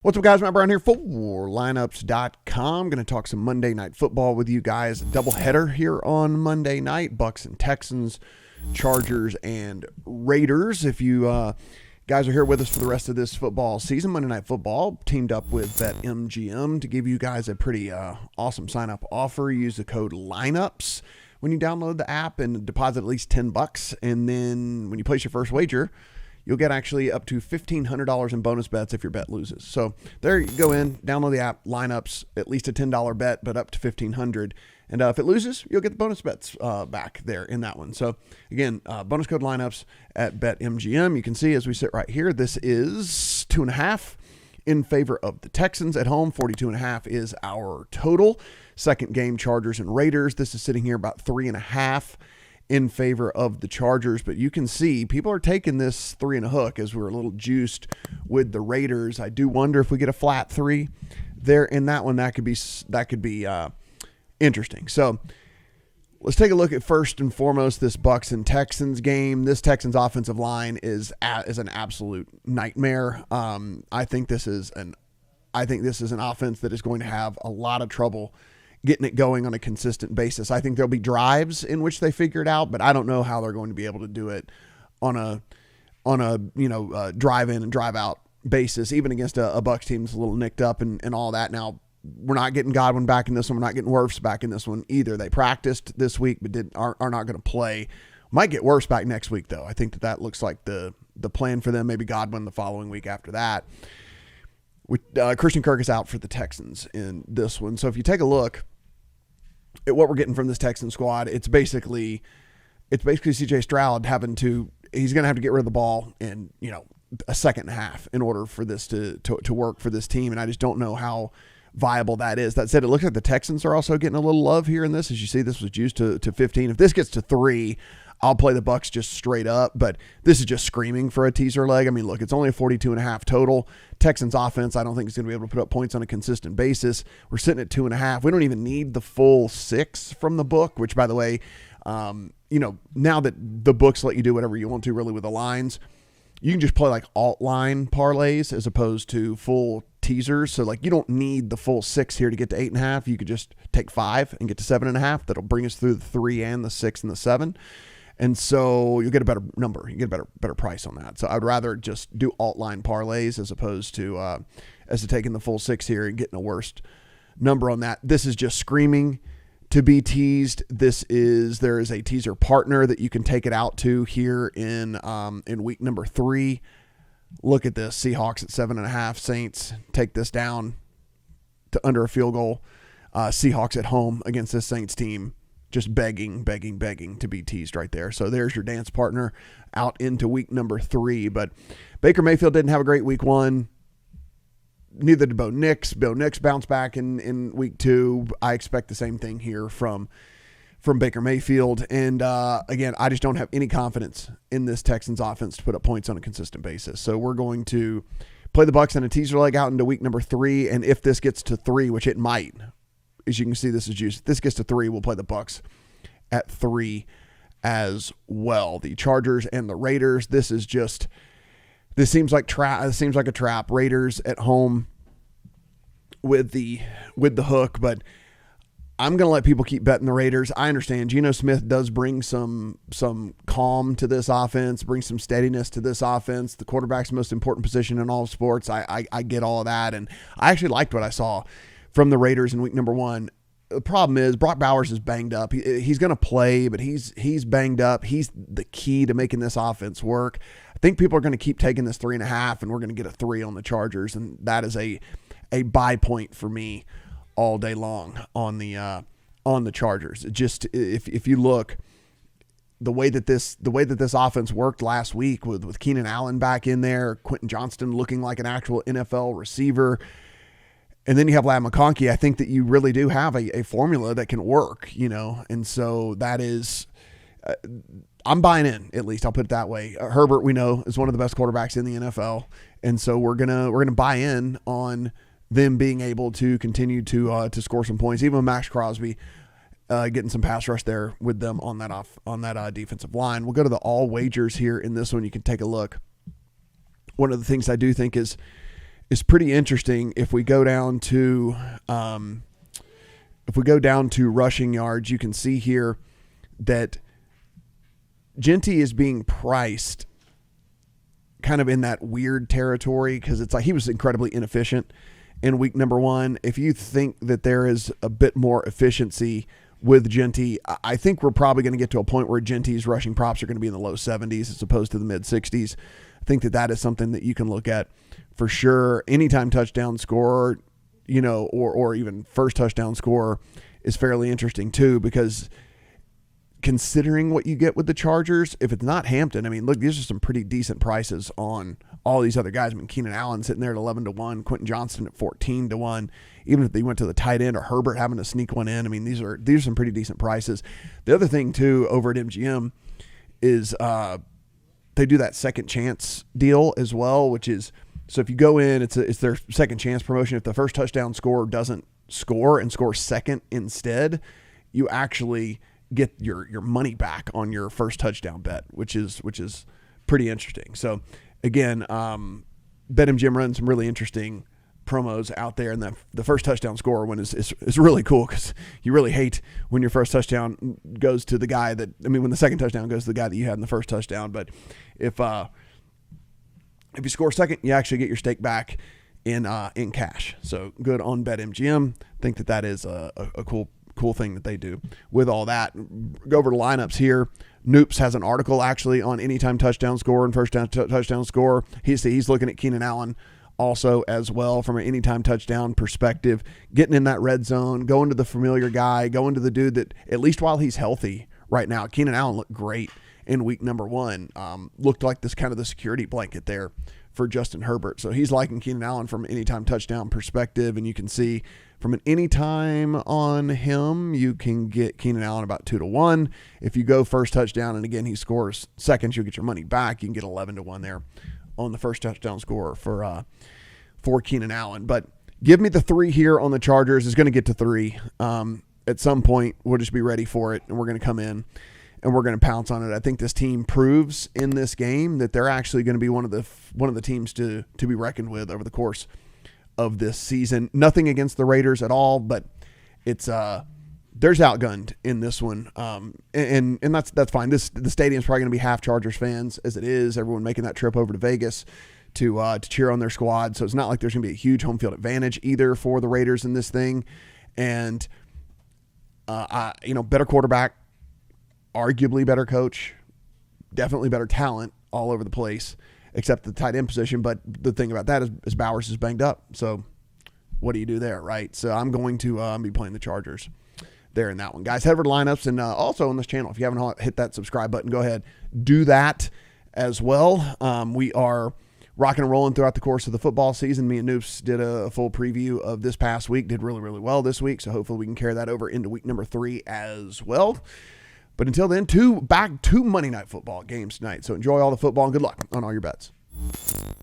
What's up, guys? Matt Brown here for lineups.com. Going to talk some Monday Night Football with you guys. Doubleheader here on Monday night. Bucs and Texans, Chargers and Raiders. If you guys are here with us for the rest of this football season, Monday Night Football teamed up with BetMGM to give you guys a pretty awesome sign-up offer. Use the code LINEUPS when you download the app and deposit at least $10. And then when you place your first wager, you'll get actually up to $1,500 in bonus bets if your bet loses. So there you go in, download the app, lineups, at least a $10 bet, but up to $1,500. And if it loses, you'll get the bonus bets back there in that one. So again, bonus code lineups at BetMGM. You can see as we sit right here, this is 2.5 in favor of the Texans at home. 42.5 is our total. Second game, Chargers and Raiders. This is sitting here about 3.5 in favor of the Chargers, but you can see people are taking this 3 and a hook as we're a little juiced with the Raiders. I do wonder if we get a flat 3 there in that one. That could be interesting. So let's take a look at first and foremost this Bucs and Texans game. This Texans offensive line is an absolute nightmare. I think this is an offense that is going to have a lot of trouble getting it going on a consistent basis. I think there'll be drives in which they figure it out, but I don't know how they're going to be able to do it on a drive in and drive out basis, even against a Bucs team that's a little nicked up and all that. Now, we're not getting Godwin back in this one. We're not getting Wirfs back in this one either. They practiced this week, but are not going to play. Might get Wirfs back next week, though. I think that looks like the plan for them. Maybe Godwin the following week after that. Christian Kirk is out for the Texans in this one. So if you take a look at what we're getting from this Texan squad, it's basically CJ Stroud he's going to have to get rid of the ball in, a second and a half in order for this to work for this team. And I just don't know how viable that is. That said, it looks like the Texans are also getting a little love here in this. As you see, this was juiced to 15. If this gets to 3, I'll play the Bucs just straight up, but this is just screaming for a teaser leg. I mean, look, it's only a 42.5 total. Texans offense, I don't think is going to be able to put up points on a consistent basis. We're sitting at 2.5. We don't even need the full 6 from the book, which, by the way, now that the books let you do whatever you want to really with the lines, you can just play like alt line parlays as opposed to full teasers. So like you don't need the full 6 here to get to 8.5. You could just take 5 and get to 7.5. That'll bring us through the 3 and the 6 and the 7. And so you'll get a better number. You get a better price on that. So I'd rather just do alt line parlays as opposed to taking the full 6 here and getting a worst number on that. This is just screaming to be teased. There is a teaser partner that you can take it out to here in week number 3. Look at this. Seahawks at 7.5. Saints take this down to under a field goal. Seahawks at home against this Saints team. Just begging to be teased right there. So there's your dance partner out into week number 3. But Baker Mayfield didn't have a great week 1. Neither did Bo Nix. Bo Nix bounced back in week 2. I expect the same thing here from Baker Mayfield. And again, I just don't have any confidence in this Texans offense to put up points on a consistent basis. So we're going to play the Bucs in a teaser leg out into week number 3. And if this gets to 3, which it might, as you can see, this is juice. If this gets to 3, we'll play the Bucs at 3 as well. The Chargers and the Raiders. This seems like a trap. Raiders at home with the hook, but I'm going to let people keep betting the Raiders. I understand Geno Smith does bring some calm to this offense, bring some steadiness to this offense. The quarterback's the most important position in all of sports. I get all of that, and I actually liked what I saw from the Raiders in week number 1. The problem is Brock Bowers is banged up. He's going to play, but he's banged up. He's the key to making this offense work. I think people are going to keep taking this 3.5, and we're going to get a 3 on the Chargers, and that is a buy point for me all day long on the Chargers. Just if you look, the way that this offense worked last week with Keenan Allen back in there, Quentin Johnston looking like an actual NFL receiver. And then you have Lad McConkey. I think that you really do have a formula that can work, and so that is, I'm buying in, at least I'll put it that way. Herbert, we know, is one of the best quarterbacks in the NFL. And so we're going to buy in on them being able to continue to score some points, even with Max Crosby getting some pass rush there with them on that defensive line. We'll go to the all wagers here in this one. You can take a look. One of the things I do think is is pretty interesting. If we go down to rushing yards, you can see here that Genty is being priced kind of in that weird territory because it's like he was incredibly inefficient in week number 1. If you think that there is a bit more efficiency with Genty, I think we're probably going to get to a point where Genty's rushing props are going to be in the low 70s as opposed to the mid 60s. I think that is something that you can look at for sure. Anytime touchdown score, or even first touchdown score is fairly interesting too, because considering what you get with the Chargers, if it's not Hampton, I mean, look, these are some pretty decent prices on all these other guys. I mean, Keenan Allen sitting there at 11-1, Quentin Johnston at 14-1. Even if they went to the tight end or Herbert having to sneak one in, I mean, these are some pretty decent prices. The other thing too over at MGM is they do that second chance deal as well, which is, so if you go in, it's their second chance promotion. If the first touchdown scorer doesn't score and scores second instead, you actually get your money back on your first touchdown bet, which is pretty interesting. So again, BetMGM runs some really interesting promos out there, and the first touchdown scorer one is really cool because you really hate when your first touchdown goes to the guy when the second touchdown goes to the guy that you had in the first touchdown. But if you score second, you actually get your stake back in cash. So good on BetMGM. Think that is a cool thing that they do with all that. Go over to lineups here. Noops has an article actually on anytime touchdown score and first touchdown score. He's looking at Keenan Allen also as well from an anytime touchdown perspective, getting in that red zone, going to the familiar guy, going to the dude that, at least while he's healthy right now, Keenan Allen looked great in week number 1. Looked like this kind of the security blanket there for Justin Herbert. So he's liking Keenan Allen from an anytime touchdown perspective, and you can see from an anytime on him, you can get Keenan Allen about 2-1. If you go first touchdown and again he scores seconds, you'll get your money back. You can get 11-1 there on the first touchdown score for Keenan Allen. But give me the 3 here on the Chargers. It's going to get to 3 at some point. We'll just be ready for it, and we're going to come in and we're going to pounce on it. I think this team proves in this game that they're actually going to be one of the teams to be reckoned with over the course of this season. Nothing against the Raiders at all, but it's there's outgunned in this one, and that's fine. The stadium's probably going to be half Chargers fans as it is. Everyone making that trip over to Vegas to cheer on their squad, so it's not like there's going to be a huge home field advantage either for the Raiders in this thing. And better quarterback, arguably better coach, definitely better talent all over the place, except the tight end position. But the thing about that is Bowers is banged up. So what do you do there, right? So I'm going to be playing the Chargers there in that one. Guys, head over to lineups, and also on this channel, if you haven't hit that subscribe button, go ahead, do that as well. We are rocking and rolling throughout the course of the football season. Me and Noops did a full preview of this past week, did really, really well this week. So hopefully we can carry that over into week number 3 as well. But until then, back to Monday Night Football games tonight. So enjoy all the football and good luck on all your bets.